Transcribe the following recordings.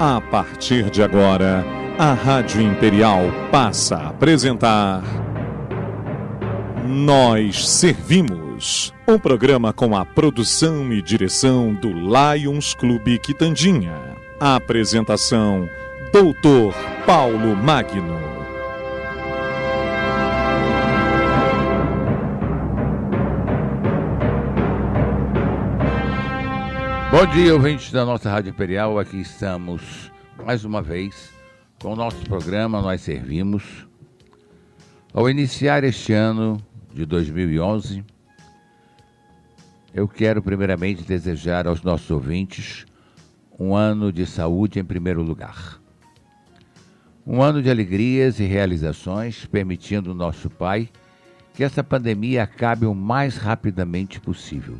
A partir de agora, a Rádio Imperial passa a apresentar Nós Servimos, um programa com a produção e direção do Lions Clube Quitandinha. A apresentação, Dr. Paulo Magno. Bom dia, ouvintes da nossa Rádio Imperial. Aqui estamos mais uma vez com o nosso programa Nós Servimos. Ao iniciar este ano de 2011, eu quero primeiramente desejar aos nossos ouvintes um ano de saúde em primeiro lugar. Um ano de alegrias e realizações, permitindo ao nosso Pai que essa pandemia acabe o mais rapidamente possível,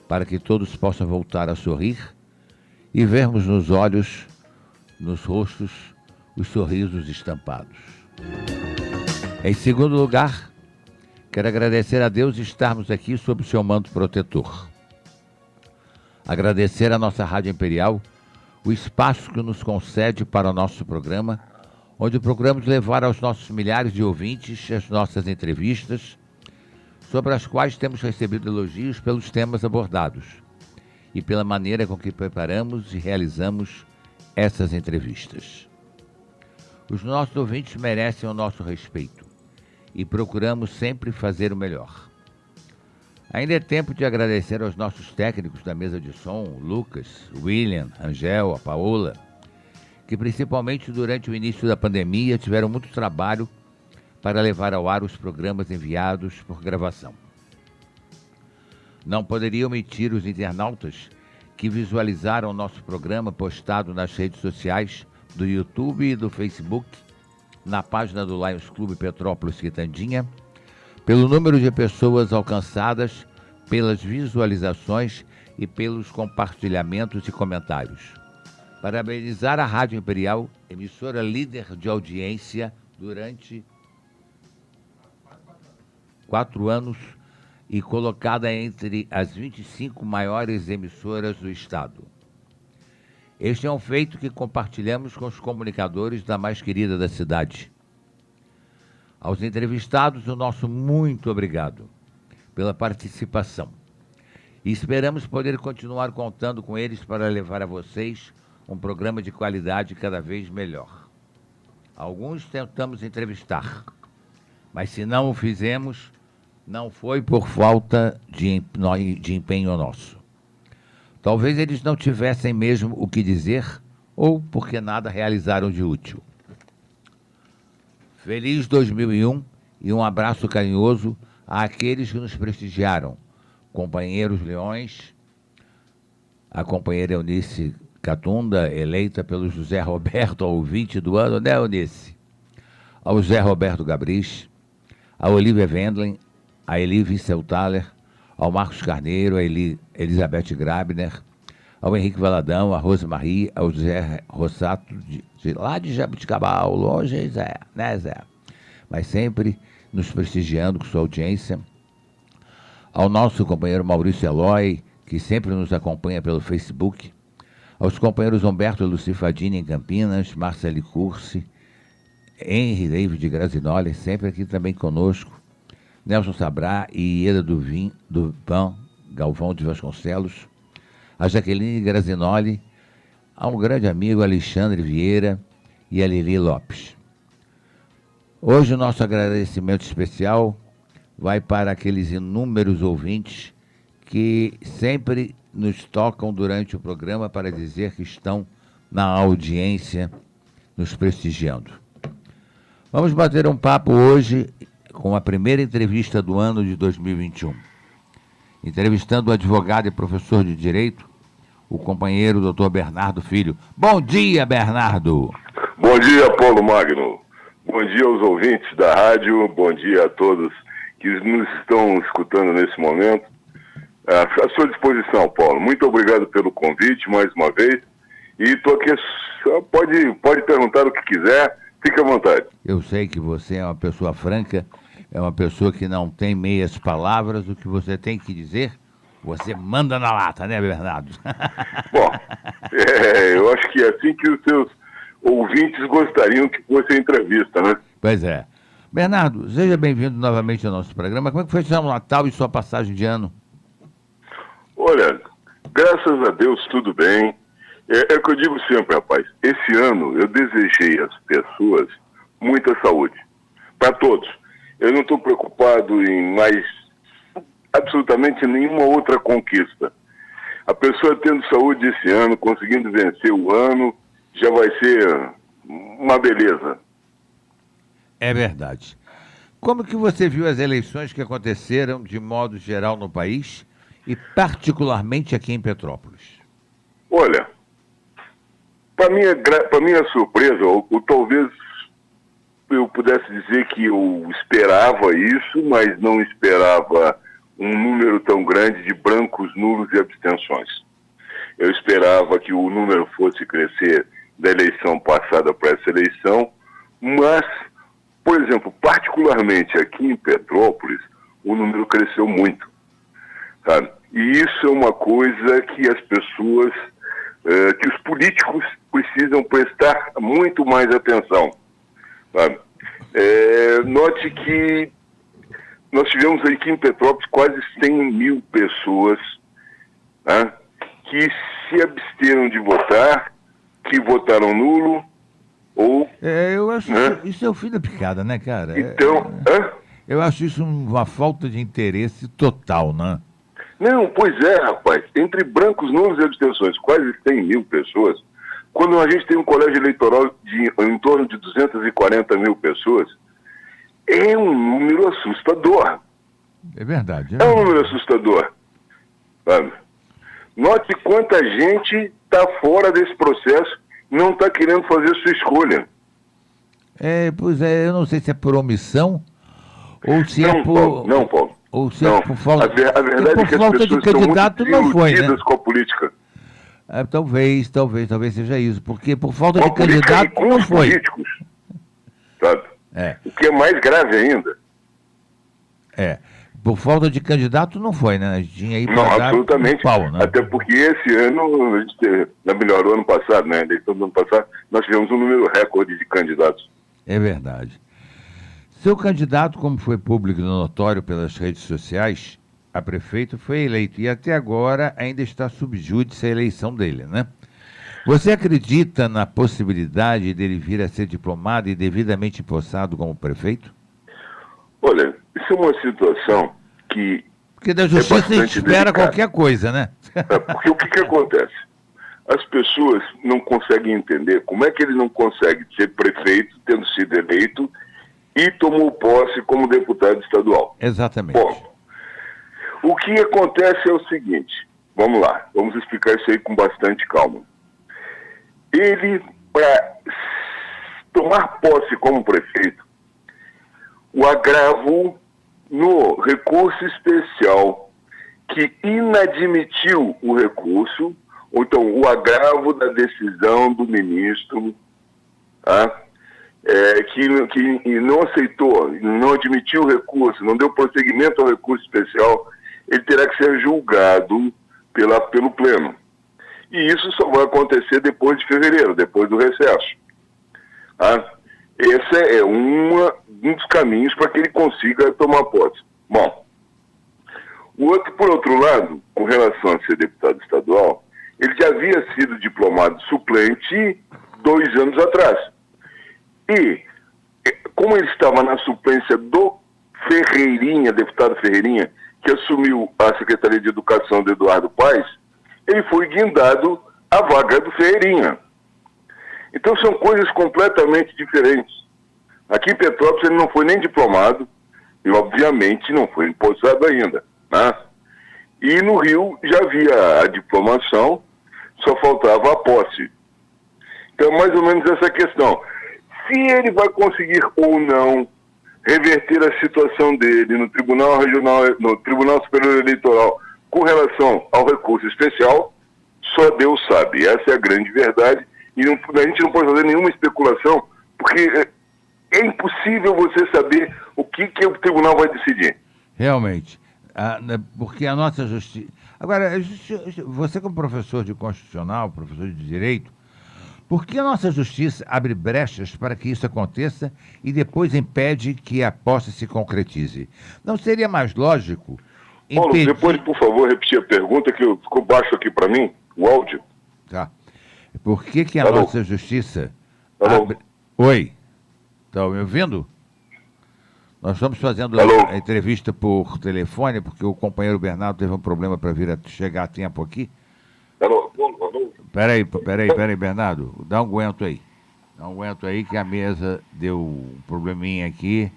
para que todos possam voltar a sorrir e vermos nos olhos, nos rostos, os sorrisos estampados. Em segundo lugar, quero agradecer a Deus estarmos aqui sob o seu manto protetor. Agradecer à nossa Rádio Imperial o espaço que nos concede para o nosso programa, onde procuramos levar aos nossos milhares de ouvintes as nossas entrevistas, sobre as quais temos recebido elogios pelos temas abordados e pela maneira com que preparamos e realizamos essas entrevistas. Os nossos ouvintes merecem o nosso respeito e procuramos sempre fazer o melhor. Ainda é tempo de agradecer aos nossos técnicos da mesa de som, o Lucas, o William, a Angel, a Paola, que principalmente durante o início da pandemia tiveram muito trabalho para levar ao ar os programas enviados por gravação. Não poderia omitir os internautas que visualizaram o nosso programa postado nas redes sociais do YouTube e do Facebook, na página do Lions Clube Petrópolis Quitandinha, pelo número de pessoas alcançadas, pelas visualizações e pelos compartilhamentos e comentários. Parabenizar a Rádio Imperial, emissora líder de audiência durante 4 anos e colocada entre as 25 maiores emissoras do estado. Este é um feito que compartilhamos com os comunicadores da mais querida da cidade. Aos entrevistados, o nosso muito obrigado pela participação. E esperamos poder continuar contando com eles para levar a vocês um programa de qualidade cada vez melhor. Alguns tentamos entrevistar, mas se não o fizemos, não foi por falta de empenho nosso. Talvez eles não tivessem mesmo o que dizer ou porque nada realizaram de útil. Feliz 2001 e um abraço carinhoso àqueles que nos prestigiaram. Companheiros Leões, a companheira Eunice Catunda, eleita pelo José Roberto ao ouvinte do ano, né, Eunice? Ao José Roberto Gabris, a Olivia Wendling, a Eli Wissel-Thaler, ao Marcos Carneiro, a Elizabeth Grabner, ao Henrique Valadão, a Rosemarie, ao Zé Rossato, lá de Jabuticabal, longe, Zé, né, Zé? Mas sempre nos prestigiando com sua audiência. Ao nosso companheiro Maurício Eloy, que sempre nos acompanha pelo Facebook. Aos companheiros Humberto e Luci Fadini em Campinas, Marcele Cursi, Henry David Grazinoli, sempre aqui também conosco. Nelson Sabrá e Ieda do Pan, Galvão de Vasconcelos, a Jaqueline Grazinoli, a um grande amigo Alexandre Vieira e a Lili Lopes. Hoje o nosso agradecimento especial vai para aqueles inúmeros ouvintes que sempre nos tocam durante o programa para dizer que estão na audiência nos prestigiando. Vamos bater um papo hoje com a primeira entrevista do ano de 2021. Entrevistando o advogado e professor de Direito, o companheiro Dr. Bernardo Filho. Bom dia, Bernardo! Bom dia, Paulo Magno. Bom dia aos ouvintes da rádio, bom dia a todos que nos estão escutando nesse momento. À sua disposição, Paulo. Muito obrigado pelo convite, mais uma vez. E estou aqui, pode perguntar o que quiser, fique à vontade. Eu sei que você é uma pessoa franca, é uma pessoa que não tem meias palavras. O que você tem que dizer, Você manda na lata, né, Bernardo? Bom, eu acho que é assim que os seus ouvintes gostariam que fosse a entrevista, né? Pois é. Bernardo, seja bem-vindo novamente ao nosso programa. Como é que foi seu Natal e sua passagem de ano? Olha, graças a Deus tudo bem. É o que eu digo sempre, rapaz. Esse ano eu desejei às pessoas muita saúde. Para todos. Eu não estou preocupado em mais absolutamente nenhuma outra conquista. A pessoa tendo saúde esse ano, conseguindo vencer o ano, já vai ser uma beleza. É verdade. Como que você viu as eleições que aconteceram de modo geral no país e particularmente aqui em Petrópolis? Olha, para minha surpresa, ou talvez eu pudesse dizer que eu esperava isso, mas não esperava um número tão grande de brancos, nulos e abstenções. Eu esperava que o número fosse crescer da eleição passada para essa eleição, mas, por exemplo, particularmente aqui em Petrópolis, o número cresceu muito, sabe? E isso é uma coisa que as pessoas, que os políticos precisam prestar muito mais atenção, sabe? Note que nós tivemos aqui em Petrópolis quase 100 mil pessoas, né, que se absteram de votar, que votaram nulo, ou... eu acho né? que isso é o fim da picada, né, cara? Então, eu acho isso uma falta de interesse total, né? Não, pois é, rapaz. Entre brancos, nulos e abstenções, quase 100 mil pessoas. Quando a gente tem um colégio eleitoral de em torno de 240 mil pessoas, é um número assustador. É verdade. É um número assustador. Sabe? Note quanta gente está fora desse processo, não está querendo fazer sua escolha. Pois é, eu não sei se é por omissão ou se Não, é por... Paulo, não, Paulo. Ou se Não. é por falta... A verdade é que as falta de pessoas estão candidato muito não foi, né? desiludidas com a política. Talvez seja isso, porque por falta Com de a política e candidato com não os foi. políticos. Sabe? É. O que é mais grave ainda. Por falta de candidato não foi, né? A gente tinha aí Não, para dar absolutamente. um pau, né? Até porque esse ano, a gente, melhor, o ano passado, né? Eleição do ano passado, nós tivemos um número recorde de candidatos. É verdade. Seu candidato, como foi público e notório pelas redes sociais, a prefeito foi eleito e até agora ainda está sob júdice a eleição dele, né? Você acredita na possibilidade dele vir a ser diplomado e devidamente empossado como prefeito? Olha, isso é uma situação que... Porque da justiça a gente espera delicada. qualquer coisa, né? Porque o que acontece? As pessoas não conseguem entender como é que ele não consegue ser prefeito, tendo sido eleito, e tomou posse como deputado estadual. Exatamente. Bom, o que acontece é o seguinte, vamos lá, vamos explicar isso aí com bastante calma. Ele, para tomar posse como prefeito, o agravo no recurso especial que inadmitiu o recurso, ou então o agravo da decisão do ministro, tá? Que não aceitou, não admitiu o recurso, não deu prosseguimento ao recurso especial, ele terá que ser julgado pelo Pleno. E isso só vai acontecer depois de fevereiro, depois do recesso. Tá? Esse é um dos caminhos para que ele consiga tomar posse. Bom, por outro lado, com relação a ser deputado estadual, ele já havia sido diplomado suplente 2 anos atrás. E, como ele estava na suplência do Ferreirinha, deputado Ferreirinha, que assumiu a Secretaria de Educação do Eduardo Paes, ele foi guindado à vaga do Ferreirinha. Então são coisas completamente diferentes. Aqui em Petrópolis ele não foi nem diplomado e, obviamente, não foi empossado ainda, né? E no Rio já havia a diplomação, só faltava a posse. Então, mais ou menos essa questão. Se ele vai conseguir ou não reverter a situação dele no Tribunal Regional, no Tribunal Superior Eleitoral, com relação ao recurso especial, só Deus sabe. Essa é a grande verdade. E a gente não pode fazer nenhuma especulação, porque é impossível você saber o que o tribunal vai decidir. Realmente. Porque a Agora, você como professor de constitucional, professor de direito, por que a nossa justiça abre brechas para que isso aconteça e depois impede que a posse se concretize? Não seria mais lógico Paulo, impedir... depois, por favor, repetir a pergunta, que ficou baixo aqui para mim, o áudio. Tá. Por que a Alô? nossa justiça Alô? abre... Oi? Estão me ouvindo? Nós estamos fazendo Alô? a entrevista por telefone, porque o companheiro Bernardo teve um problema para chegar a tempo aqui. Alô? Alô? Peraí, Bernardo. Dá um aguento aí. Dá um aguento aí que a mesa deu um probleminha aqui.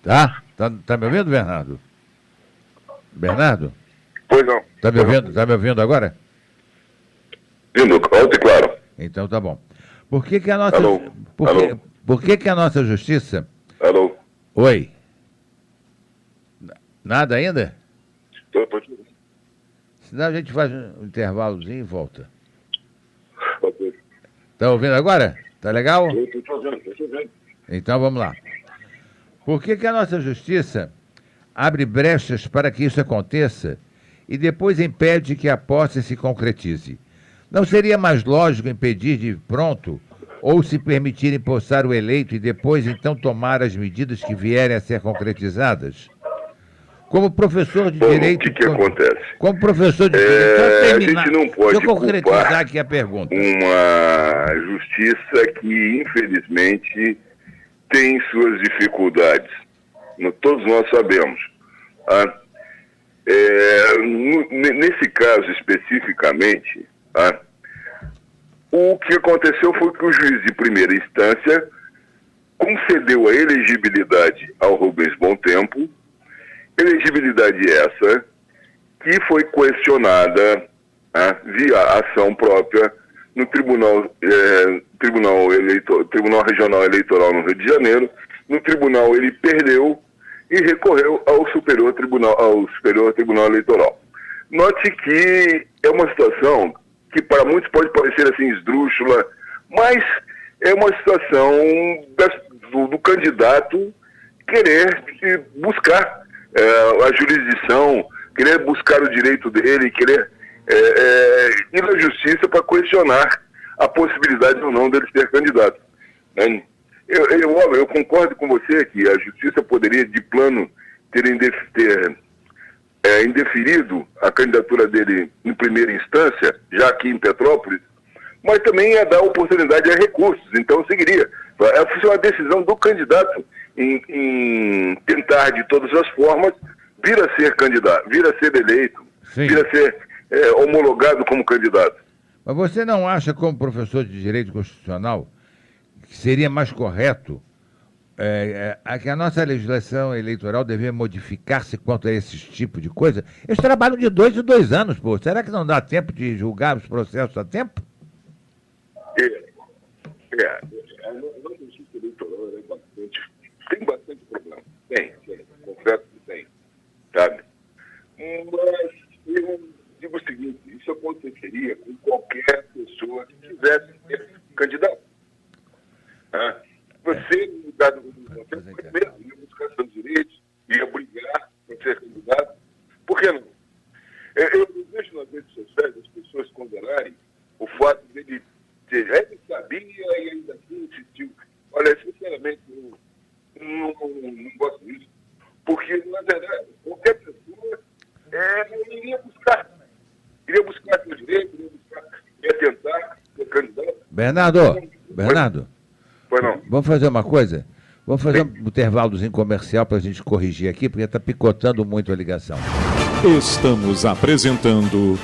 Tá? Tá me ouvindo, Bernardo? Bernardo? Pois não. Tá me ouvindo? Tá me ouvindo agora? Vindo, alto e claro. Então tá bom. Por que a nossa... Alô? Alô? Por que a nossa justiça... Alô? Oi? Nada ainda? Tô. Senão a gente faz um intervalozinho e volta. Ok. Tá ouvindo agora? Tá legal? Tô ouvindo. Então vamos lá. Por que a nossa justiça abre brechas para que isso aconteça e depois impede que a posse se concretize? Não seria mais lógico impedir de pronto ou se permitir empossar o eleito e depois então tomar as medidas que vierem a ser concretizadas? Como professor de Bom, direito... o que acontece? Como professor de direito... A gente não pode Deixa eu concretizar culpar aqui a pergunta. uma justiça que, infelizmente, tem suas dificuldades. Todos nós sabemos. Tá? Nesse caso especificamente, tá? O que aconteceu foi que o juiz de primeira instância concedeu a elegibilidade ao Rubens Bom Tempo, elegibilidade essa que foi questionada, tá, via ação própria no Tribunal Regional Eleitoral no Rio de Janeiro. No tribunal ele perdeu e recorreu ao Superior Tribunal Eleitoral. Note que é uma situação que para muitos pode parecer assim esdrúxula, mas é uma situação do candidato querer buscar a jurisdição, querer buscar o direito dele, querer ir à justiça para questionar a possibilidade ou não dele ser candidato. Né? Eu concordo com você que a justiça poderia, de plano, ter indeferido a candidatura dele em primeira instância, já aqui em Petrópolis, mas também ia dar oportunidade a recursos. Então, seguiria. Essa é uma decisão do candidato em tentar, de todas as formas, vir a ser candidato, vir a ser eleito, Sim. vir a ser homologado como candidato. Mas você não acha, como professor de Direito Constitucional, que seria mais correto que a nossa legislação eleitoral deveria modificar-se quanto a esse tipo de coisa? Eles trabalham de 2 em 2 anos, pô. Será que não dá tempo de julgar os processos a tempo? A nossa justiça eleitoral tem bastante problema. Tem, confesso que tem, sabe? Mas eu digo o seguinte, isso aconteceria com qualquer pessoa que quisesse ser candidato. Você, primeiro, ia buscar seus direitos, ia brigar para ser candidato. Por que não? Eu vejo nas redes sociais as pessoas condenarem o fato dele ele sabia e ainda assim insistiu. Olha, sinceramente, eu não gosto disso. Porque, na verdade, qualquer pessoa iria buscar seu direito, ia tentar ser candidato. Bernardo, Foi não. vamos fazer uma coisa? Vamos fazer um intervalozinho comercial para a gente corrigir aqui, porque está picotando muito a ligação. Estamos apresentando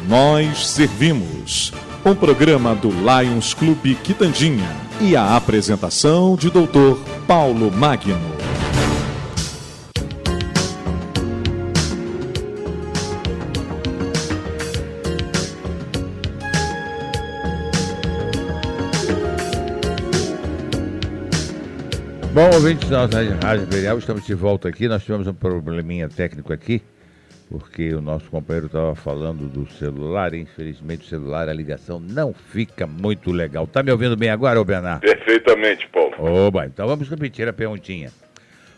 Nós Servimos, um programa do Lions Clube Quitandinha e a apresentação de Dr. Paulo Magno. Bom, ouvintes da nossa Rádio Imperial, estamos de volta aqui. Nós tivemos um probleminha técnico aqui, porque o nosso companheiro estava falando do celular e, infelizmente, o celular, a ligação não fica muito legal. Tá me ouvindo bem agora, ô Bernardo? Perfeitamente, Paulo. Oba, então vamos repetir a perguntinha.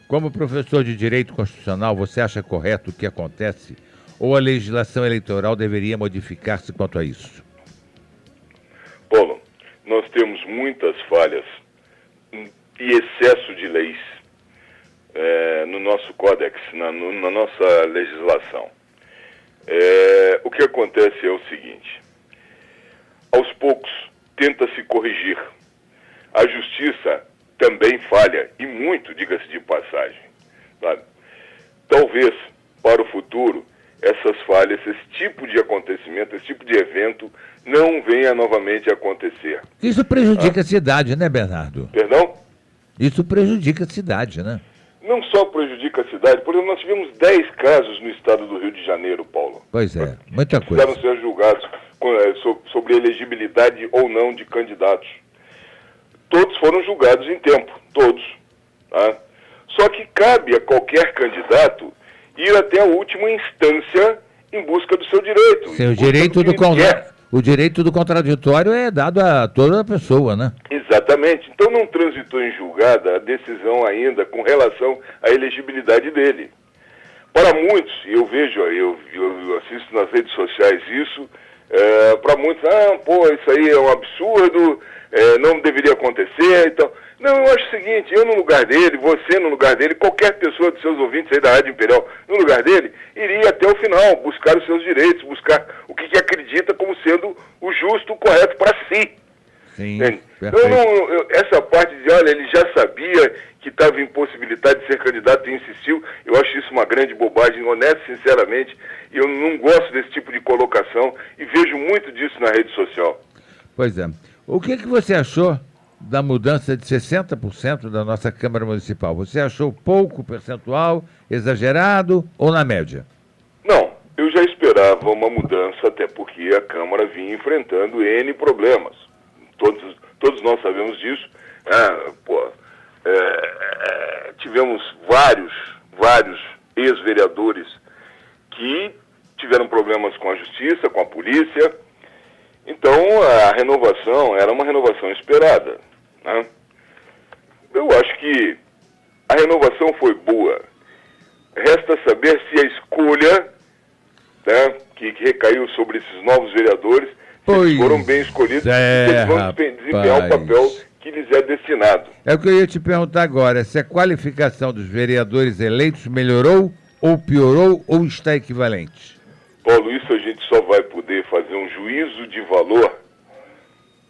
Como professor de Direito Constitucional, você acha correto o que acontece ou a legislação eleitoral deveria modificar-se quanto a isso? Paulo, nós temos muitas falhas e excesso de leis no nosso códex, na nossa legislação. O que acontece é o seguinte: aos poucos tenta-se corrigir. A justiça também falha, e muito, diga-se de passagem. Sabe? Talvez, para o futuro, essas falhas, esse tipo de acontecimento, esse tipo de evento, não venha novamente a acontecer. Isso prejudica a cidade, né, Bernardo? Perdão? Isso prejudica a cidade, né? Não só prejudica a cidade, por exemplo, nós tivemos 10 casos no estado do Rio de Janeiro, Paulo. Pois é, muita coisa. Precisaram ser julgados sobre elegibilidade ou não de candidatos. Todos foram julgados em tempo, todos. Tá? Só que cabe a qualquer candidato ir até a última instância em busca do seu direito. O direito do contraditório é dado a toda pessoa, né? Exatamente. Então não transitou em julgada a decisão ainda com relação à elegibilidade dele. Para muitos, eu vejo, eu assisto nas redes sociais isso, para muitos, isso aí é um absurdo, não deveria acontecer e tal. Não, eu acho o seguinte, eu no lugar dele, você no lugar dele, qualquer pessoa dos seus ouvintes aí da Rádio Imperial, no lugar dele, iria até o final, buscar os seus direitos, buscar o que acredita como sendo o justo, o correto para si. Sim, essa parte de, olha, ele já sabia que estava impossibilitado de ser candidato e insistiu, eu acho isso uma grande bobagem, honesto, sinceramente, e eu não gosto desse tipo de colocação e vejo muito disso na rede social. Pois é. O que você achou da mudança de 60% da nossa Câmara Municipal? Você achou pouco percentual, exagerado ou na média? Não, eu já esperava uma mudança, até porque a Câmara vinha enfrentando N problemas. Todos nós sabemos disso. Tivemos vários ex-vereadores que tiveram problemas com a justiça, com a polícia. Então, a renovação era uma renovação esperada. Né? Eu acho que a renovação foi boa. Resta saber se a escolha, né, que recaiu sobre esses novos vereadores, se eles foram bem escolhidos, se eles vão desempenhar o papel que lhes é destinado. É o que eu ia te perguntar agora, se a qualificação dos vereadores eleitos melhorou, ou piorou, ou está equivalente? Paulo, isso a gente só vai poder fazer um juízo de valor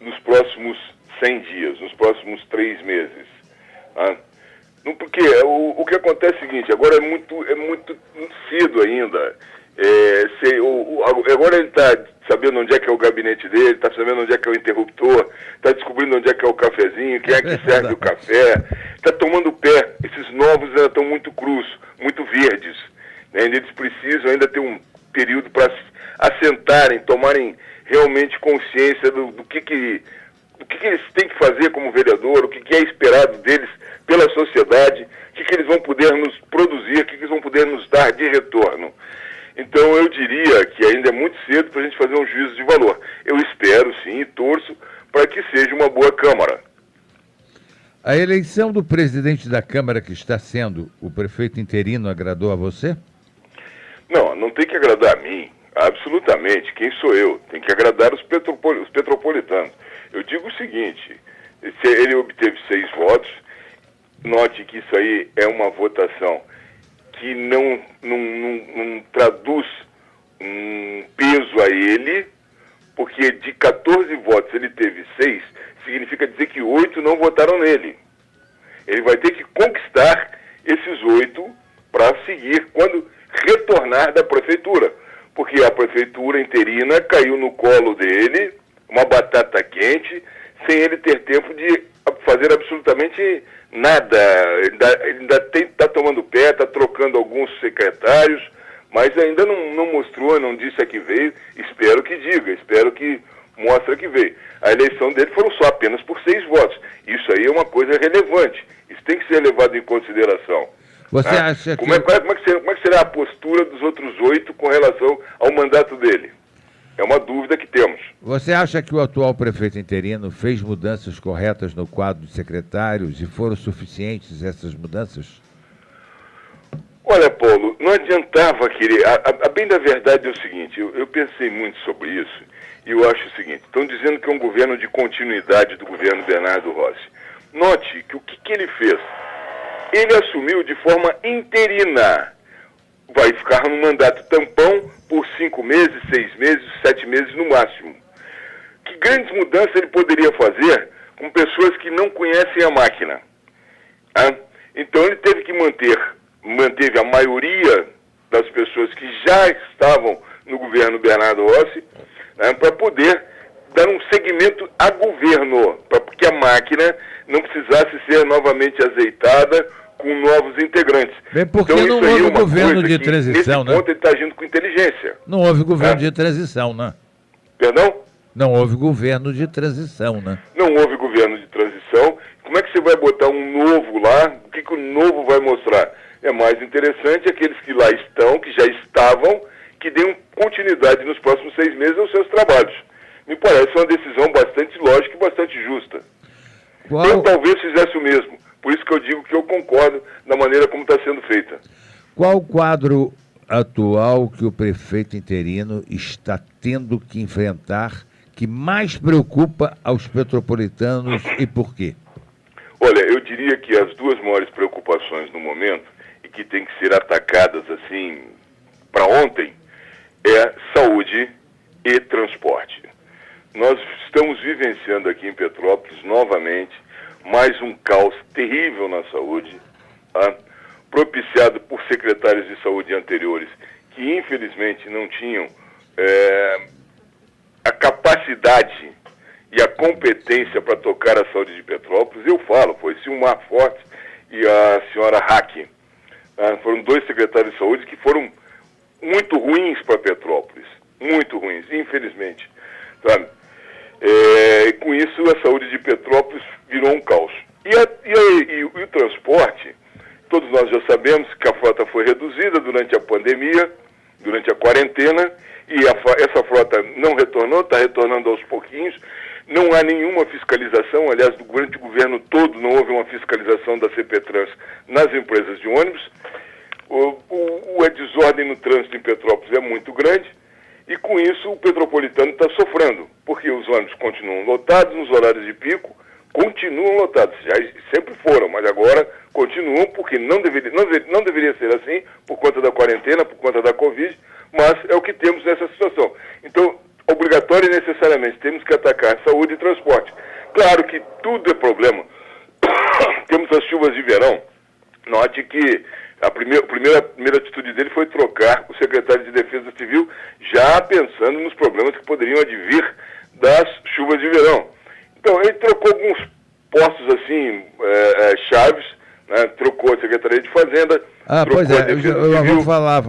nos próximos 100 dias, nos próximos 3 meses. Tá? Porque o que acontece é o seguinte, agora é muito cedo ainda. Agora ele está sabendo onde é que é o gabinete dele, está sabendo onde é que é o interruptor, está descobrindo onde é que é o cafezinho, quem é que serve o café, está tomando pé. Esses novos ainda estão muito crus, muito verdes. Né? Eles precisam ainda ter um período para assentarem, tomarem realmente consciência do que eles têm que fazer como vereador, o que é esperado deles pela sociedade, o que eles vão poder nos produzir, o que eles vão poder nos dar de retorno. Então eu diria que ainda é muito cedo para a gente fazer um juízo de valor. Eu espero sim e torço para que seja uma boa Câmara. A eleição do presidente da Câmara que está sendo o prefeito interino agradou a você? Não tem que agradar a mim, absolutamente. Quem sou eu? Tem que agradar os petropolitanos. Eu digo o seguinte, ele obteve 6 votos, note que isso aí é uma votação que não traduz um peso a ele, porque de 14 votos ele teve 6, significa dizer que 8 não votaram nele. Ele vai ter que conquistar esses 8 para seguir quando retornar da prefeitura, porque a prefeitura interina caiu no colo dele, uma batata quente, sem ele ter tempo de fazer absolutamente nada. Ele ainda está tomando pé, está trocando alguns secretários, mas ainda não mostrou, não disse a que veio. Espero que diga, espero que mostre a que veio. A eleição dele foram só apenas por 6 votos. Isso aí é uma coisa relevante. Isso tem que ser levado em consideração. Você acha que... Como é que será a postura dos outros 8 com relação ao mandato dele? É uma dúvida que temos. Você acha que o atual prefeito interino fez mudanças corretas no quadro de secretários e foram suficientes essas mudanças? Olha, Paulo, não adiantava querer. A bem da verdade é o seguinte, eu pensei muito sobre isso e eu acho o seguinte, estão dizendo que é um governo de continuidade do governo Bernardo Rossi. Note que o que ele fez? Ele assumiu de forma interina. Vai ficar no mandato tampão por 5 meses, 6 meses, 7 meses no máximo. Que grandes mudanças ele poderia fazer com pessoas que não conhecem a máquina? Então ele teve que manteve a maioria das pessoas que já estavam no governo Bernardo Rossi, para poder dar um segmento a governo, para que a máquina não precisasse ser novamente azeitada com novos integrantes. Bem, porque então, não houve governo de transição, né? Nesse ponto ele está agindo com inteligência. Não houve governo de transição, né? Perdão? Não houve governo de transição, né? Não houve governo de transição. Como é que você vai botar um novo lá? O que o novo vai mostrar? É mais interessante aqueles que lá estão, que já estavam, que deem continuidade nos próximos 6 meses aos seus trabalhos. Me parece uma decisão bastante lógica e bastante justa. Eu talvez fizesse o mesmo. Por isso que eu digo que eu concordo da maneira como está sendo feita. Qual o quadro atual que o prefeito interino está tendo que enfrentar que mais preocupa aos petropolitanos e por quê? Olha, eu diria que as duas maiores preocupações no momento e que têm que ser atacadas assim para ontem é saúde e transporte. Nós estamos vivenciando aqui em Petrópolis novamente mais um caos terrível na saúde, propiciado por secretários de saúde anteriores que infelizmente não tinham a capacidade e a competência para tocar a saúde de Petrópolis. Eu falo, foi Silmar Fortes e a senhora Hack. Foram 2 secretários de saúde que foram muito ruins para Petrópolis, muito ruins, infelizmente. Sabe? E com isso a saúde de Petrópolis virou um caos. E o transporte, todos nós já sabemos que a frota foi reduzida durante a pandemia, durante a quarentena, e essa frota não retornou, está retornando aos pouquinhos. Não há nenhuma fiscalização, aliás, durante o governo todo não houve uma fiscalização da CPTrans nas empresas de ônibus. A desordem no trânsito em Petrópolis é muito grande e com isso o petropolitano está sofrendo, porque os ônibus continuam lotados nos horários de pico, continuam lotados, já sempre foram, mas agora continuam porque não deveria ser assim por conta da quarentena, por conta da Covid, mas é o que temos nessa situação. Então, obrigatório e necessariamente temos que atacar saúde e transporte. Claro que tudo é problema. Temos as chuvas de verão. Note que a primeira atitude dele foi trocar o secretário de Defesa Civil, já pensando nos problemas que poderiam advir das chuvas de verão. Então, ele trocou alguns postos assim, chaves, né? Trocou a Secretaria de Fazenda. Pois é, eu vou falar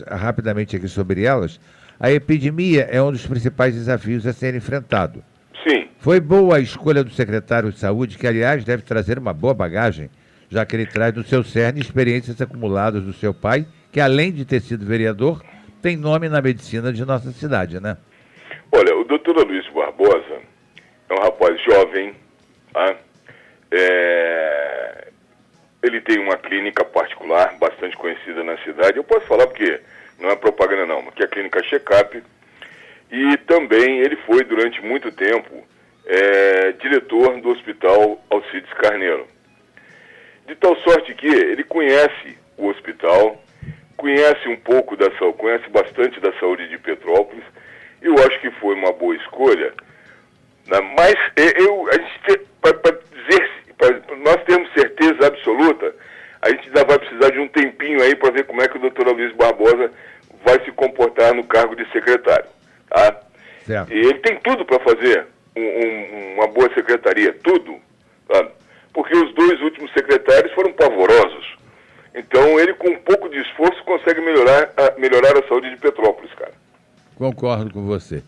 rapidamente aqui sobre elas. A epidemia é um dos principais desafios a ser enfrentado. Sim. Foi boa a escolha do secretário de Saúde, que, aliás, deve trazer uma boa bagagem, já que ele traz do seu cerne experiências acumuladas do seu pai, que, além de ter sido vereador, tem nome na medicina de nossa cidade, né? Olha, o doutor Aloysio Barbosa é um rapaz jovem, ele tem uma clínica particular bastante conhecida na cidade. Eu posso falar porque não é propaganda não, que é a clínica Check-up. E também ele foi durante muito tempo diretor do Hospital Alcides Carneiro. De tal sorte que ele conhece o hospital, conhece um pouco da saúde, conhece bastante da saúde de Petrópolis. Eu acho que foi uma boa escolha, né? Mas para nós termos certeza absoluta, a gente ainda vai precisar de um tempinho aí para ver como é que o doutor Aloysio Barbosa vai se comportar no cargo de secretário. Tá? Certo. E ele tem tudo para fazer uma boa secretaria, tudo. Tá? Porque os 2 últimos secretários foram pavorosos. Então ele, com um pouco de esforço, consegue melhorar a saúde de Petrópolis, cara. Concordo com você.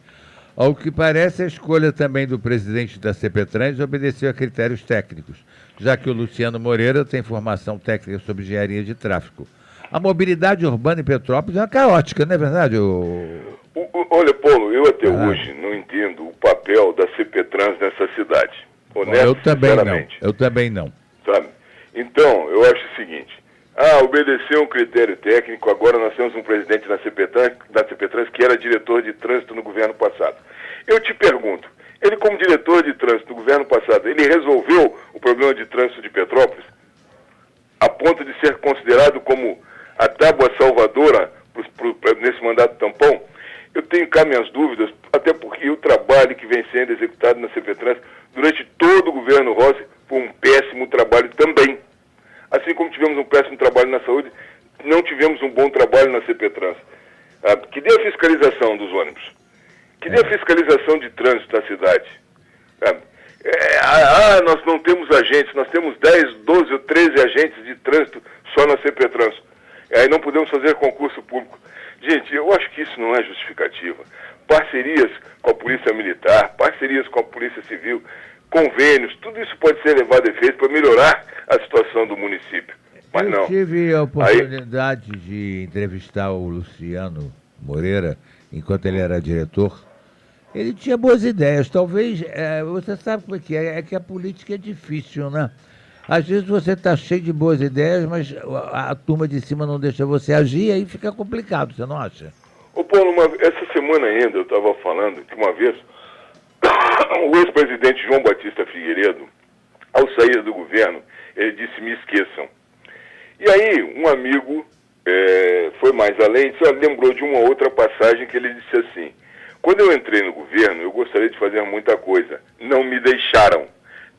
Ao que parece, a escolha também do presidente da CPTrans obedeceu a critérios técnicos, já que o Luciano Moreira tem formação técnica sobre engenharia de tráfego. A mobilidade urbana em Petrópolis é caótica, não é verdade? Olha, Paulo, eu até hoje não entendo o papel da CPTrans nessa cidade. Honesto, eu também não. Sabe? Então, eu acho o seguinte, Obedecer um critério técnico. Agora nós temos um presidente da CPTrans que era diretor de trânsito no governo passado. Eu te pergunto, ele como diretor de trânsito no governo passado, ele resolveu o problema de trânsito de Petrópolis a ponto de ser considerado como a tábua salvadora nesse mandato tampão? Eu tenho cá minhas dúvidas, até porque o trabalho que vem sendo executado na CPTrans durante todo o governo Rossi foi um péssimo trabalho também. Assim como tivemos um péssimo trabalho na saúde, não tivemos um bom trabalho na CPTrans. Que dê a fiscalização dos ônibus, que dê a fiscalização de trânsito da cidade. Nós não temos agentes, nós temos 10, 12 ou 13 agentes de trânsito só na CPTrans. Aí não podemos fazer concurso público. Gente, eu acho que isso não é justificativa. Parcerias com a Polícia Militar, parcerias com a Polícia Civil, convênios, tudo isso pode ser levado a efeito para melhorar a situação do município. Mas não. Eu tive a oportunidade de entrevistar o Luciano Moreira, enquanto ele era diretor. Ele tinha boas ideias. Talvez, você sabe como é que a política é difícil, né? Às vezes você está cheio de boas ideias, mas a turma de cima não deixa você agir, aí fica complicado, você não acha? Ô Paulo, essa semana ainda eu estava falando que uma vez o ex-presidente João Batista Figueiredo, ao sair do governo, ele disse: me esqueçam. E aí um amigo foi mais além, lembrou de uma outra passagem que ele disse assim: quando eu entrei no governo, eu gostaria de fazer muita coisa, não me deixaram.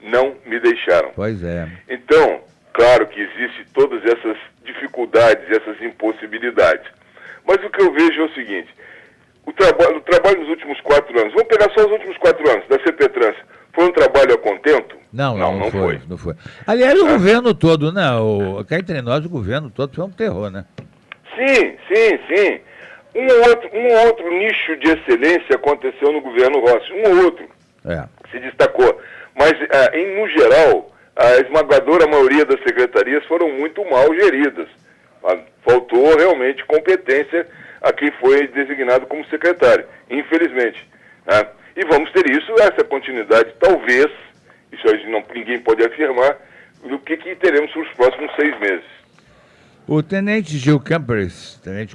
Não me deixaram. Pois é. Então, claro que existem todas essas dificuldades, essas impossibilidades. Mas o que eu vejo é o seguinte: o trabalho nos últimos 4 anos, vamos pegar só os últimos 4 anos da CPTrans, foi um trabalho a contento? Não foi. Aliás, o governo todo, cá entre nós, o governo todo foi um terror, né? Sim. Um outro nicho de excelência aconteceu no governo Rossi, outro se destacou. Mas, no geral, a esmagadora maioria das secretarias foram muito mal geridas. Faltou realmente competência a quem foi designado como secretário, infelizmente. E vamos ter essa continuidade, talvez, isso aí ninguém pode afirmar, do que teremos nos próximos 6 meses. O tenente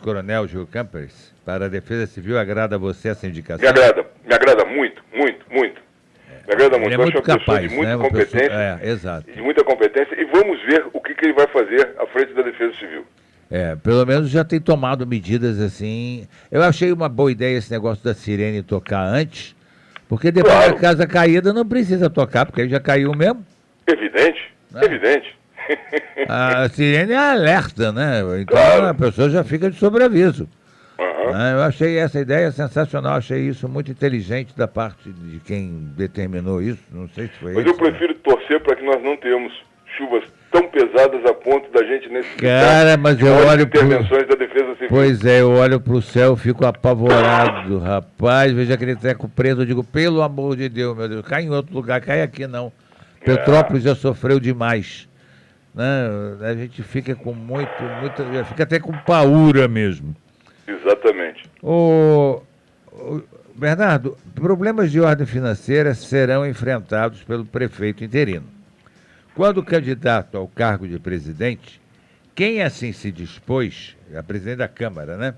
coronel Gil Campers, para a Defesa Civil, agrada a você essa indicação? Me agrada muito. Me agrada muito. Ele é muito capaz, de muita competência, exato. De muita competência, e vamos ver o que ele vai fazer à frente da Defesa Civil. Pelo menos já tem tomado medidas assim. Eu achei uma boa ideia esse negócio da sirene tocar antes, porque depois da casa caída não precisa tocar, porque aí já caiu mesmo. Evidente. A sirene é alerta, né? Então a pessoa já fica de sobreaviso. Eu achei essa ideia sensacional, achei isso muito inteligente da parte de quem determinou isso, não sei se foi Mas eu prefiro torcer para que nós não tenhamos chuvas tão pesadas a ponto da gente necessitar mas eu olho intervenções da Defesa Civil. Pois é, eu olho para o céu, fico apavorado, rapaz, vejo aquele treco preso, eu digo, pelo amor de Deus, meu Deus, cai em outro lugar, cai aqui não. Petrópolis já sofreu demais, né? A gente fica com fica até com paura mesmo. Exatamente. Bernardo, problemas de ordem financeira serão enfrentados pelo prefeito interino. Quando candidato ao cargo de presidente, quem assim se dispôs, a presidente da Câmara, né?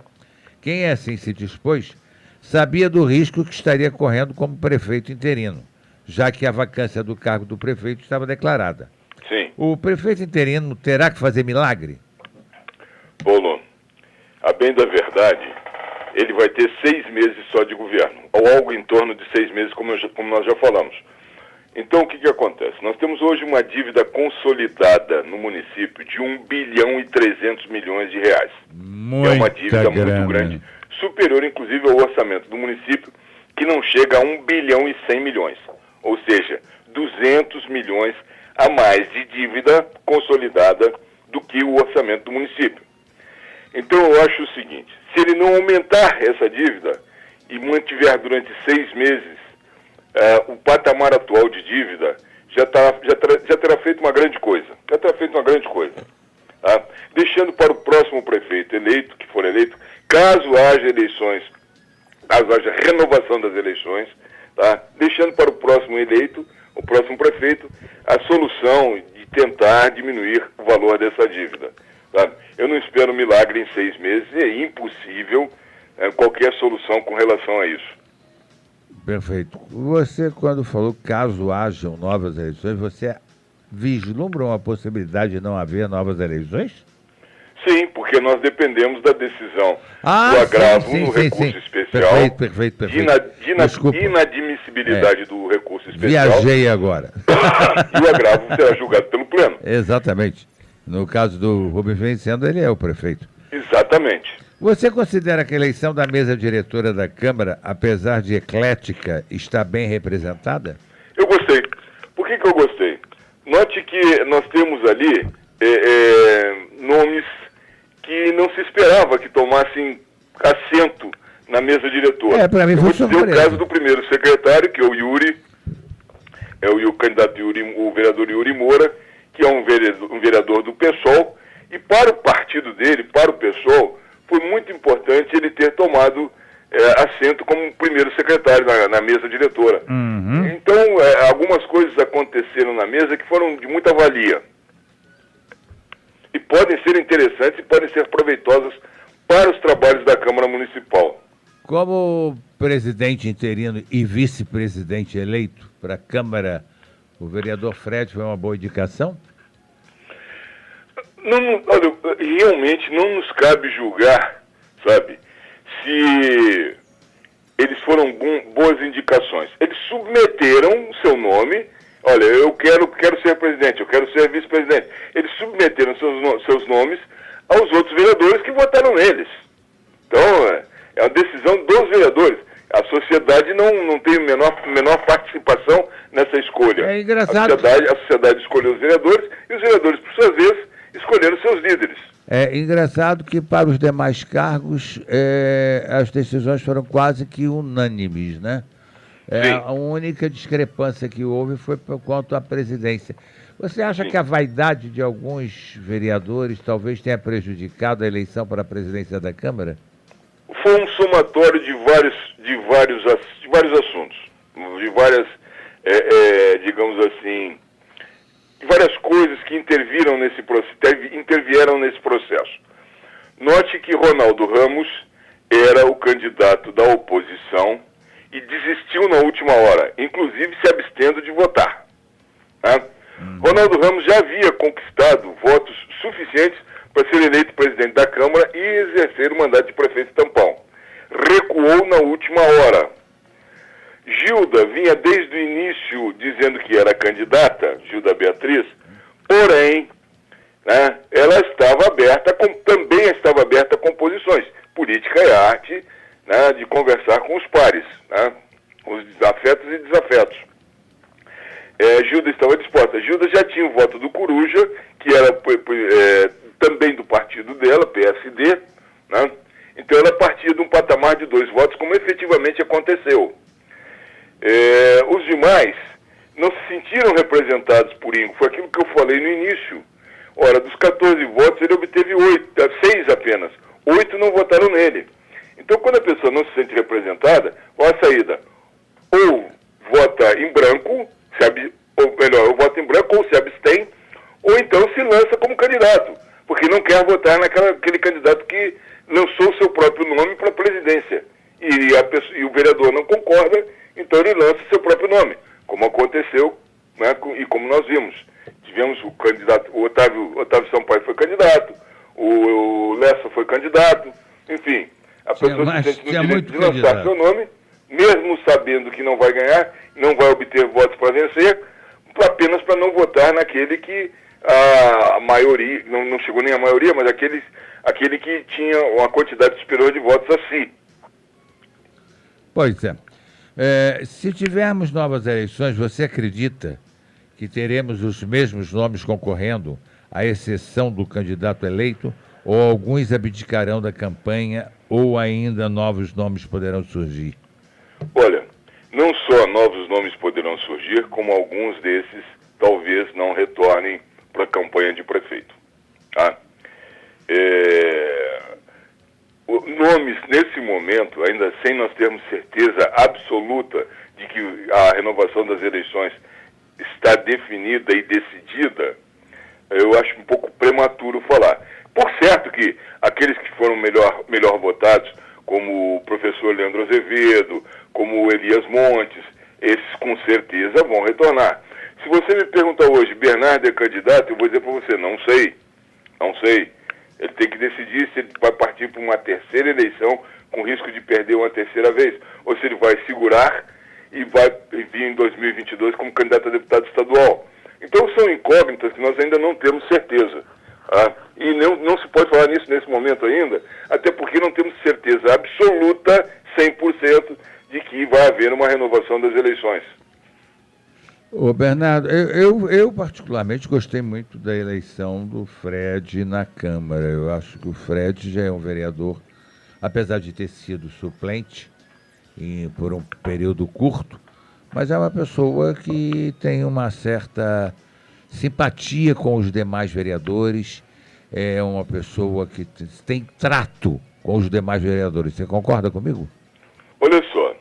Quem assim se dispôs, sabia do risco que estaria correndo como prefeito interino, já que a vacância do cargo do prefeito estava declarada. Sim. O prefeito interino terá que fazer milagre? Paulo, a bem da verdade, ele vai ter 6 meses só de governo, ou algo em torno de 6 meses, como nós já falamos. Então, o que acontece? Nós temos hoje uma dívida consolidada no município de 1 bilhão e 300 milhões de reais. É uma dívida muito grande, superior, inclusive, ao orçamento do município, que não chega a 1 bilhão e 100 milhões. Ou seja, 200 milhões a mais de dívida consolidada do que o orçamento do município. Então, eu acho o seguinte: se ele não aumentar essa dívida e mantiver durante 6 meses o patamar atual de dívida, já terá feito uma grande coisa. Tá? Deixando para o próximo prefeito eleito, que for eleito, caso haja eleições, caso haja renovação das eleições, tá? Deixando para o próximo eleito, o próximo prefeito, a solução de tentar diminuir o valor dessa dívida. sabe? Eu não espero um milagre em 6 meses, é impossível qualquer solução com relação a isso. Perfeito. Você, quando falou caso hajam novas eleições, você vislumbra uma possibilidade de não haver novas eleições? Sim, porque nós dependemos da decisão do agravo no recurso especial. Perfeito. De inadmissibilidade do recurso especial. Viajei agora. E o agravo será julgado pelo Pleno. Exatamente. No caso do Rubens Vencendo, ele é o prefeito. Exatamente. Você considera que a eleição da mesa diretora da Câmara, apesar de eclética, está bem representada? Eu gostei. Por que eu gostei? Note que nós temos ali nomes que não se esperava que tomassem assento na mesa diretora. Para mim foi surpresa. O caso do primeiro secretário, que é o Yuri, o candidato Yuri, o vereador Yuri Moura, que é um vereador do PSOL, e para o partido dele, para o PSOL, foi muito importante ele ter tomado assento como primeiro secretário na mesa diretora. Uhum. Então, algumas coisas aconteceram na mesa que foram de muita valia. E podem ser interessantes e podem ser proveitosas para os trabalhos da Câmara Municipal. Como presidente interino e vice-presidente eleito para a Câmara, o vereador Fred foi uma boa indicação? Olha, realmente não nos cabe julgar, sabe, se eles foram boas indicações. Eles submeteram o seu nome. Olha, eu quero ser presidente, eu quero ser vice-presidente. Eles submeteram seus nomes aos outros vereadores que votaram neles. Então, é uma decisão dos vereadores. A sociedade não tem menor participação nessa escolha. É engraçado. A sociedade escolheu os vereadores e os vereadores, por sua vez, escolheram seus líderes. É engraçado que para os demais cargos as decisões foram quase que unânimes, né? A única discrepância que houve foi quanto à presidência. Você acha que a vaidade de alguns vereadores talvez tenha prejudicado a eleição para a presidência da Câmara? Foi um somatório de vários assuntos, de várias, digamos assim, de várias coisas que intervieram nesse processo. Note que Ronaldo Ramos era o candidato da oposição e desistiu na última hora, inclusive se abstendo de votar. Tá? Ronaldo Ramos já havia conquistado votos suficientes para ser eleito presidente da Câmara e exercer o mandato de prefeito de Tampão. Recuou na última hora. Gilda vinha desde o início dizendo que era candidata, Gilda Beatriz, porém, né, ela também estava aberta a composições. Política é a arte, né, de conversar com os pares, né, com os afetos e desafetos. Gilda estava disposta. Gilda já tinha o voto do Coruja, que era também do partido dela, PSD, né? Então ela partia de um patamar de 2 votos, como efetivamente aconteceu. Os demais não se sentiram representados por Ingo. Foi aquilo que eu falei no início. Ora, dos 14 votos, ele obteve 6 apenas. 8 não votaram nele. Então, quando a pessoa não se sente representada, qual a saída? Ou vota em branco, ou vota em branco ou se abstém, ou então se lança como candidato, porque não quer votar naquele candidato que lançou o seu próprio nome para a presidência. E o vereador não concorda, então ele lança seu próprio nome, como aconteceu, né, e como nós vimos. Tivemos o candidato, o Otávio Sampaio foi candidato, o Lessa foi candidato, enfim. A pessoa se sente no direito de lançar seu nome, mesmo sabendo que não vai ganhar, não vai obter votos para vencer, apenas para não votar naquele que a maioria, não chegou nem a maioria, mas aquele que tinha uma quantidade superior de votos a si. Pois é. Se tivermos novas eleições, você acredita que teremos os mesmos nomes concorrendo, à exceção do candidato eleito, ou alguns abdicarão da campanha, ou ainda novos nomes poderão surgir? Olha, não só novos nomes poderão surgir, como alguns desses talvez não retornem para a campanha de prefeito. Tá? Nomes, nesse momento, ainda sem nós termos certeza absoluta de que a renovação das eleições está definida e decidida, eu acho um pouco prematuro falar. Por certo que aqueles que foram melhor votados, como o professor Leandro Azevedo, como o Elias Montes, esses com certeza vão retornar. Se você me pergunta hoje, Bernardo é candidato, eu vou dizer para você, não sei. Ele tem que decidir se ele vai partir para uma terceira eleição com risco de perder uma terceira vez, ou se ele vai segurar e vai vir em 2022 como candidato a deputado estadual. Então são incógnitas que nós ainda não temos certeza. E não se pode falar nisso nesse momento ainda, até porque não temos certeza absoluta, 100%, de que vai haver uma renovação das eleições. Ô Bernardo, eu particularmente gostei muito da eleição do Fred na Câmara. Eu acho que o Fred já é um vereador, apesar de ter sido suplente por um período curto, mas é uma pessoa que tem uma certa simpatia com os demais vereadores, é uma pessoa que tem trato com os demais vereadores. Você concorda comigo? Olha só,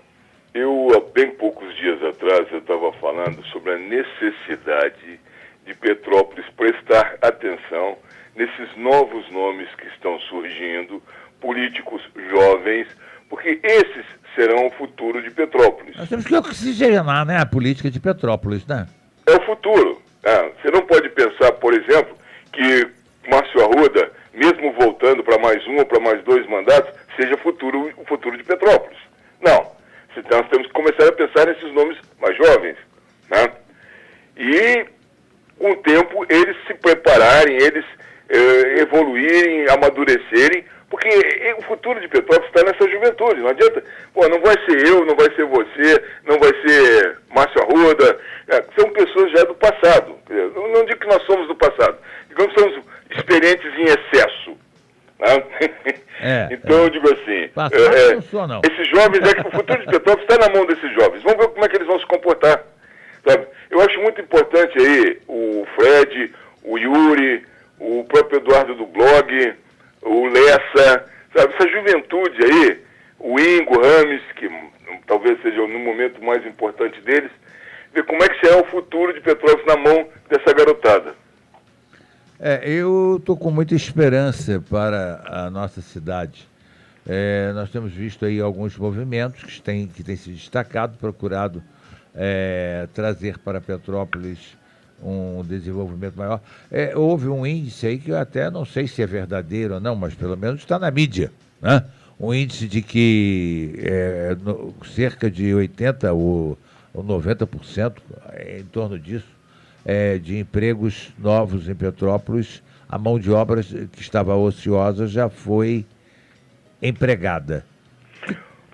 há bem poucos dias atrás eu estava falando sobre a necessidade de Petrópolis prestar atenção nesses novos nomes que estão surgindo, políticos jovens, porque esses serão o futuro de Petrópolis. Nós temos que oxigenar, né, a política de Petrópolis, né? É o futuro. Você não pode pensar, por exemplo, que Márcio Arruda, mesmo voltando para mais um ou para mais 2 mandatos, seja o futuro de Petrópolis. Não. Então, nós temos que começar a pensar nesses nomes mais jovens, né? E, com o tempo, eles se prepararem, eles evoluírem, amadurecerem, porque o futuro de Petrópolis está nessa juventude. Não adianta, não vai ser eu, não vai ser você, não vai ser Márcio Arruda. São pessoas já do passado. Não digo que nós somos do passado, digamos que somos experientes em excesso. Então eu digo assim, esses jovens, que o futuro de Petrópolis está na mão desses jovens. Vamos ver como é que eles vão se comportar. Sabe? Eu acho muito importante aí o Fred, o Yuri, o próprio Eduardo do blog, o Lessa, sabe? Essa juventude aí, o Ingo Rames, que talvez seja no momento mais importante deles, ver como é que será o futuro de Petrópolis na mão dessa garotada. Eu estou com muita esperança para a nossa cidade. Nós temos visto aí alguns movimentos que têm se destacado, procurado trazer para Petrópolis um desenvolvimento maior. Houve um índice aí que eu até não sei se é verdadeiro ou não, mas pelo menos está na mídia, né? Um índice de que cerca de 80% ou 90%, em torno disso, de empregos novos em Petrópolis, a mão de obra que estava ociosa já foi empregada.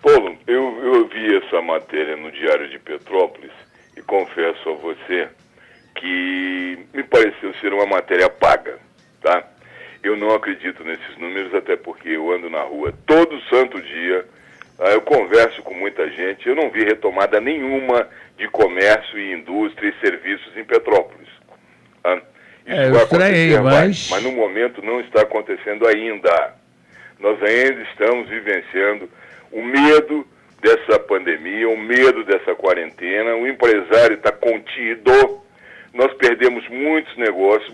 Paulo, eu vi essa matéria no Diário de Petrópolis e confesso a você que me pareceu ser uma matéria paga, tá? Eu não acredito nesses números, até porque eu ando na rua todo santo dia, eu converso com muita gente, eu não vi retomada nenhuma de comércio e indústria e serviços em Petrópolis. Isso vai acontecer, mas no momento não está acontecendo ainda. Nós ainda estamos vivenciando o medo dessa pandemia, o medo dessa quarentena, o empresário está contido, nós perdemos muitos negócios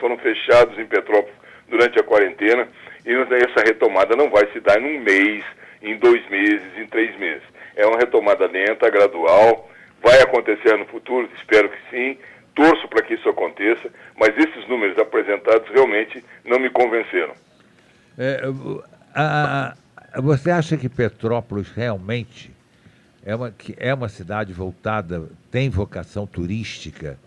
foram fechados em Petrópolis durante a quarentena, e essa retomada não vai se dar em 1 mês, em 2 meses, em 3 meses. É uma retomada lenta, gradual, vai acontecer no futuro, espero que sim, torço para que isso aconteça, mas esses números apresentados realmente não me convenceram. Você acha que Petrópolis realmente é uma cidade voltada, tem vocação turística,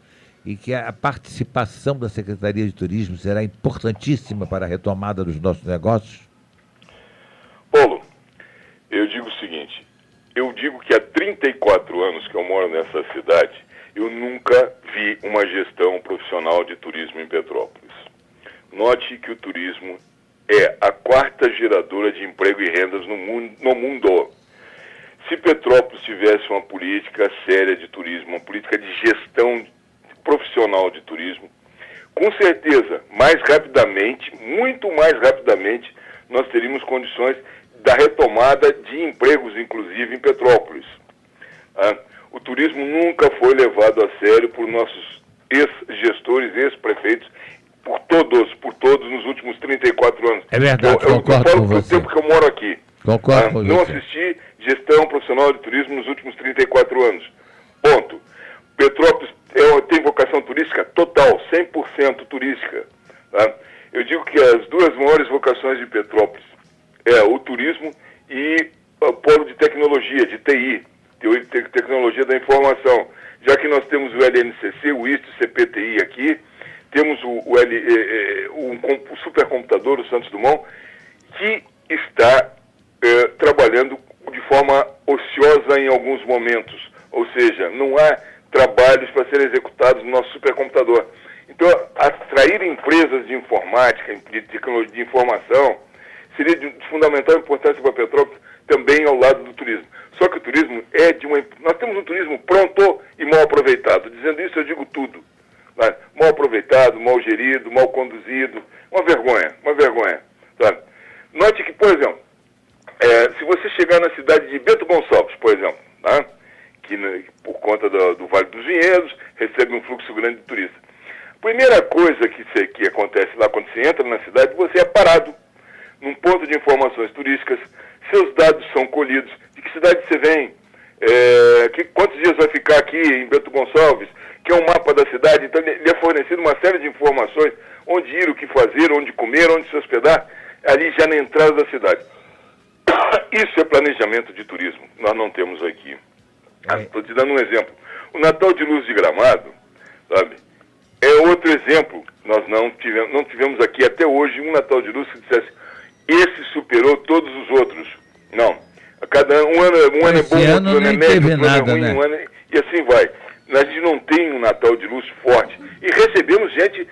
e que a participação da Secretaria de Turismo será importantíssima para a retomada dos nossos negócios? Paulo, eu digo o seguinte, eu digo que há 34 anos que eu moro nessa cidade, eu nunca vi uma gestão profissional de turismo em Petrópolis. Note que o turismo é a 4ª geradora de emprego e rendas no mundo. Se Petrópolis tivesse uma política séria de turismo, uma política de gestão profissional de turismo, com certeza, mais rapidamente, muito mais rapidamente, nós teríamos condições da retomada de empregos, inclusive, em Petrópolis. O turismo nunca foi levado a sério por nossos ex-gestores, ex-prefeitos, por todos nos últimos 34 anos. É verdade, concordo com você. Pelo tempo que eu moro aqui. Concordo com não você. assisti gestão profissional de turismo nos últimos 34 anos. Ponto. Petrópolis tem vocação turística total, 100% turística. Tá? Eu digo que as duas maiores vocações de Petrópolis é o turismo e o polo de tecnologia, de TI, tecnologia da informação. Já que nós temos o LNCC, o IST, o CPTI aqui, temos o supercomputador, o Santos Dumont, que está trabalhando de forma ociosa em alguns momentos. Ou seja, não há trabalhos para serem executados no nosso supercomputador. Então, atrair empresas de informática, de tecnologia de informação, seria de fundamental importância para Petrópolis, também ao lado do turismo. Só que o turismo nós temos um turismo pronto e mal aproveitado. Dizendo isso, eu digo tudo. Né? Mal aproveitado, mal gerido, mal conduzido. Uma vergonha. Sabe? Note que, por exemplo, se você chegar na cidade de Bento Gonçalves, por exemplo, tá? Que por conta do Vale dos Vinhedos, recebe um fluxo grande de turistas. Primeira coisa que acontece lá quando você entra na cidade, você é parado num ponto de informações turísticas, seus dados são colhidos, de que cidade você vem, quantos dias vai ficar aqui em Bento Gonçalves, que é um mapa da cidade. Então lhe é fornecido uma série de informações, onde ir, o que fazer, onde comer, onde se hospedar, ali já na entrada da cidade. Isso é planejamento de turismo, nós não temos aqui. Estou te dando um exemplo. O Natal de Luz de Gramado, sabe, é outro exemplo. Nós não tivemos aqui até hoje um Natal de Luz que dissesse, esse superou todos os outros. Não. Um ano é bom, outro ano é médio, outro ano é ruim, um ano e assim vai. A gente não tem um Natal de Luz forte. E recebemos gente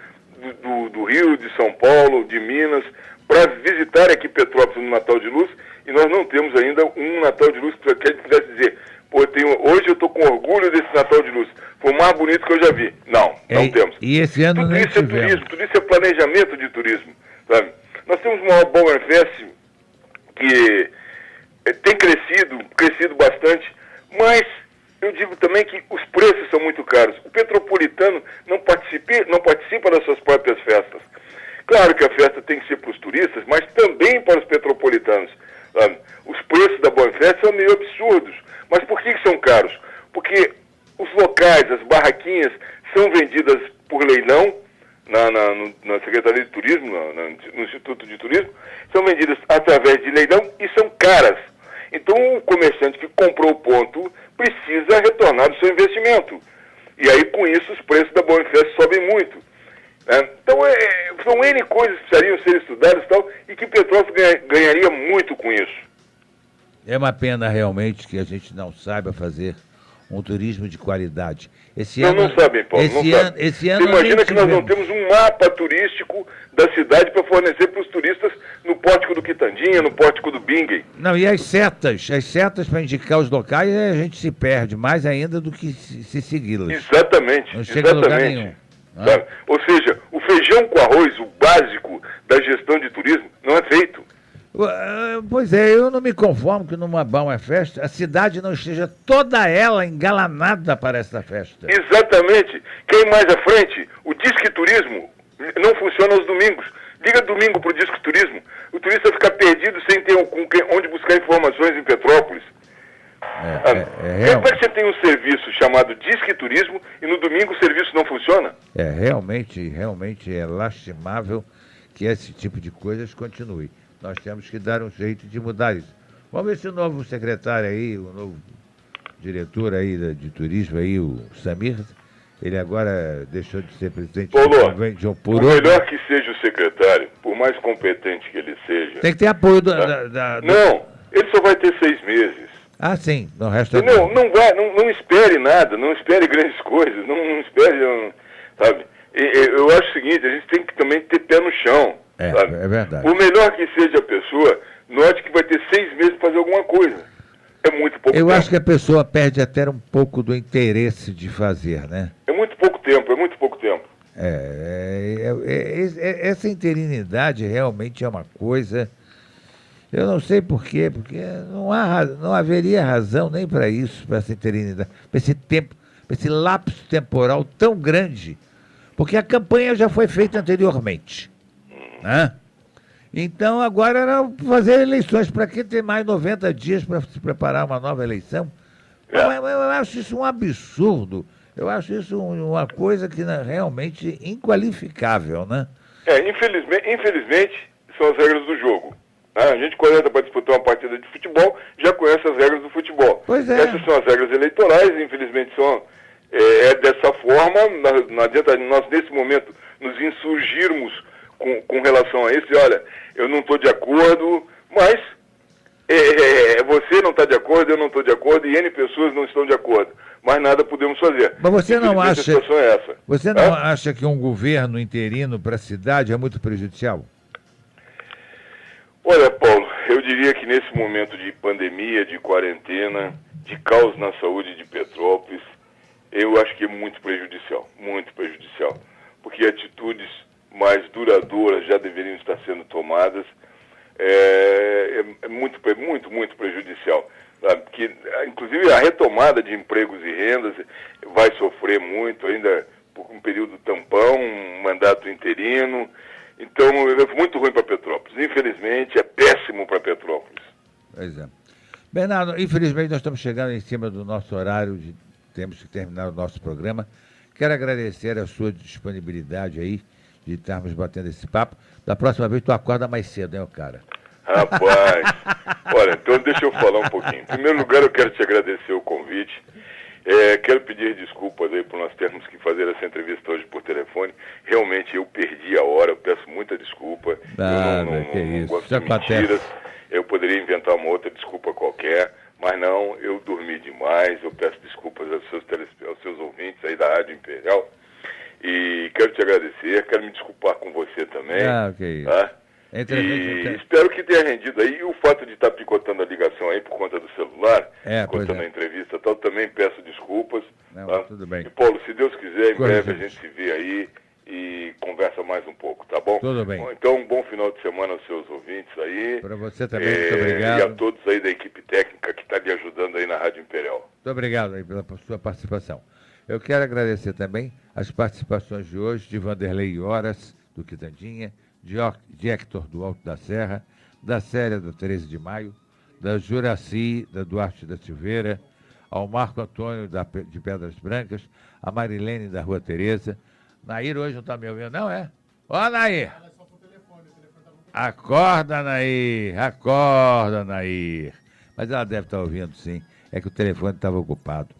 do Rio, de São Paulo, de Minas, para visitar aqui Petrópolis no Natal de Luz, e nós não temos ainda um Natal de Luz que a gente pudesse dizer, hoje eu estou com orgulho desse Natal de Luz. Foi o mais bonito que eu já vi. Não temos. E esse ano tudo nem isso tivemos. É turismo, tudo isso é planejamento de turismo. Sabe? Nós temos uma Oktoberfest que tem crescido bastante, mas eu digo também que os preços são muito caros. O petropolitano não participa das suas próprias festas. Claro que a festa tem que ser para os turistas, mas também para os petropolitanos. Sabe? Os preços da Oktoberfest são meio absurdos. Mas por que são caros? Porque os locais, as barraquinhas, são vendidas por leilão na Secretaria de Turismo, no Instituto de Turismo, são vendidas através de leilão e são caras. Então o comerciante que comprou o ponto precisa retornar o seu investimento. E aí com isso os preços da Oktoberfest sobem muito. Né? Então são N coisas que precisariam ser estudadas e que Petrópolis ganharia muito com isso. É uma pena realmente que a gente não saiba fazer um turismo de qualidade. Não sabem, Paulo. Esse ano você imagina que nós não temos um mapa turístico da cidade para fornecer para os turistas no Pórtico do Quitandinha, no Pórtico do Bingen. Não, e as setas para indicar os locais, a gente se perde mais ainda do que se segui-las. Exatamente. Não chega a lugar nenhum. Sabe? Ou seja, o feijão com arroz, o básico da gestão de turismo, não é feito. Pois é, eu não me conformo que numa festa a cidade não esteja toda ela engalanada para essa festa. Exatamente. Quem mais à frente, o Disque Turismo não funciona aos domingos. Liga domingo para o Disque Turismo, o turista fica perdido sem ter onde buscar informações em Petrópolis. Como é que você tem um serviço chamado Disque Turismo e no domingo o serviço não funciona? Realmente é lastimável que esse tipo de coisas continue. Nós temos que dar um jeito de mudar isso. Vamos ver se o novo secretário aí, o novo diretor aí de turismo aí, o Samir, ele agora deixou de ser presidente do convênio. Por melhor que seja o secretário, por mais competente que ele seja... Tem que ter apoio Não, ele só vai ter 6 meses. Ah, sim, no resto não espere nada, não espere grandes coisas, não espere, sabe? Eu acho o seguinte, a gente tem que também ter pé no chão. É verdade. Por melhor que seja a pessoa, note que vai ter 6 meses para fazer alguma coisa. É muito pouco tempo. Eu acho que a pessoa perde até um pouco do interesse de fazer, né? É muito pouco tempo. Essa interinidade realmente é uma coisa... Eu não sei por quê, porque não haveria razão nem para isso, para essa interinidade, para esse tempo, para esse lapso temporal tão grande. Porque a campanha já foi feita anteriormente. Né? Então, agora era fazer eleições. Para que ter mais 90 dias para se preparar uma nova eleição? Eu acho isso um absurdo. Eu acho isso uma coisa que é realmente inqualificável, né? Infelizmente, são as regras do jogo. A gente, quando entra para disputar uma partida de futebol, já conhece as regras do futebol. Pois é. Essas são as regras eleitorais, infelizmente é dessa forma. Não adianta nós, nesse momento, nos insurgirmos com relação a isso. E, olha, eu não estou de acordo, mas você não está de acordo, eu não estou de acordo, e N pessoas não estão de acordo. Mas nada podemos fazer. Mas você não acha, a situação é essa. Você não acha que um governo interino para a cidade é muito prejudicial? Olha, Paulo, eu diria que nesse momento de pandemia, de quarentena, de caos na saúde de Petrópolis, eu acho que é muito prejudicial, porque atitudes mais duradouras já deveriam estar sendo tomadas. É muito prejudicial. Sabe? Que, inclusive, a retomada de empregos e rendas vai sofrer muito ainda por um período tampão, um mandato interino. Então, é muito ruim para Petrópolis. Infelizmente, é péssimo para Petrópolis. Pois é. Bernardo, infelizmente, nós estamos chegando em cima do nosso horário, temos que terminar o nosso programa. Quero agradecer a sua disponibilidade aí, de estarmos batendo esse papo. Da próxima vez, tu acorda mais cedo, né, cara? Rapaz, olha, então deixa eu falar um pouquinho. Em primeiro lugar, eu quero te agradecer o convite. Quero pedir desculpas aí por nós termos que fazer essa entrevista hoje por telefone. Realmente eu perdi a hora, eu peço muita desculpa. Eu não gosto de mentiras. Eu poderia inventar uma outra desculpa qualquer, mas não, eu dormi demais. Eu peço desculpas aos seus ouvintes aí da Rádio Imperial. E quero te agradecer, quero me desculpar com você também. Tá? E espero que tenha rendido aí. E o fato de estar picotando a ligação aí por conta do celular, picotando a entrevista e tal, também peço desculpas. Não, tá? Tudo bem. E, Paulo, se Deus quiser, em breve a gente se vê aí e conversa mais um pouco, tá bom? Tudo bem. Bom, então, um bom final de semana aos seus ouvintes aí. Para você também, muito obrigado. E a todos aí da equipe técnica que está lhe ajudando aí na Rádio Imperial. Muito obrigado aí pela sua participação. Eu quero agradecer também as participações de hoje de Vanderlei Horas, do Quitandinha, de Hector do Alto da Serra, da Célia da 13 de Maio, da Juraci, da Duarte da Silveira, ao Marco Antônio de Pedras Brancas, a Marilene da Rua Tereza. Nair hoje não está me ouvindo, não é? Ó, Nair! Acorda, Nair! Mas ela deve estar ouvindo, sim. É que o telefone estava ocupado.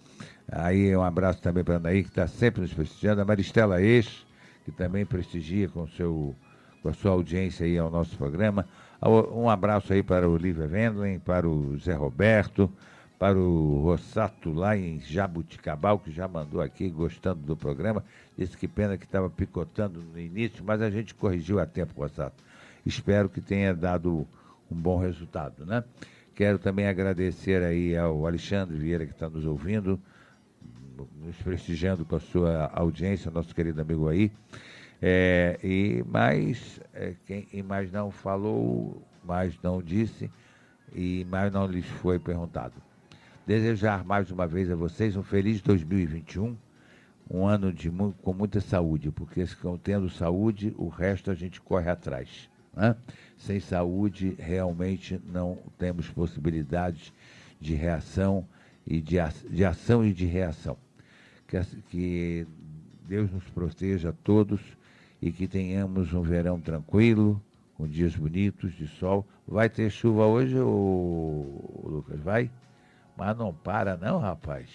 Aí um abraço também para a Nair, que está sempre nos prestigiando. A Maristela Eix, que também prestigia com a sua audiência aí ao nosso programa. Um abraço aí para o Lívia Wendlen, para o Zé Roberto, para o Rossato lá em Jabuticabal, que já mandou aqui, gostando do programa. Disse que pena que estava picotando no início, mas a gente corrigiu a tempo, Rossato. Espero que tenha dado um bom resultado, né? Quero também agradecer aí ao Alexandre Vieira, que está nos ouvindo, nos prestigiando com a sua audiência, nosso querido amigo aí. Quem mais não falou, mais não disse e mais não lhes foi perguntado. Desejar mais uma vez a vocês um feliz 2021, um ano com muita saúde, porque se tendo saúde, o resto a gente corre atrás, né? Sem saúde, realmente não temos possibilidades de reação e de ação e de reação. Que Deus nos proteja a todos e que tenhamos um verão tranquilo, com dias bonitos de sol. Vai ter chuva hoje, Lucas? Vai? Mas não para não, rapaz.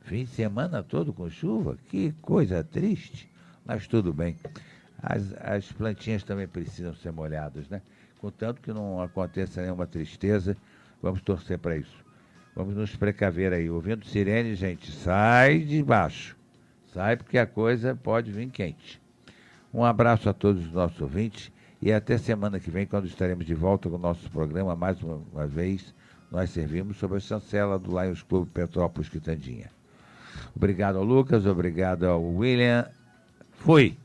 Fim de semana todo com chuva? Que coisa triste. Mas tudo bem. As plantinhas também precisam ser molhadas, né? Contanto que não aconteça nenhuma tristeza, vamos torcer para isso. Vamos nos precaver aí. Ouvindo sirene, gente, sai de baixo. Sai porque a coisa pode vir quente. Um abraço a todos os nossos ouvintes e até semana que vem, quando estaremos de volta com o nosso programa. Mais uma vez, nós servimos sob a chancela do Lions Clube Petrópolis Quitandinha. Obrigado ao Lucas, obrigado ao William. Fui!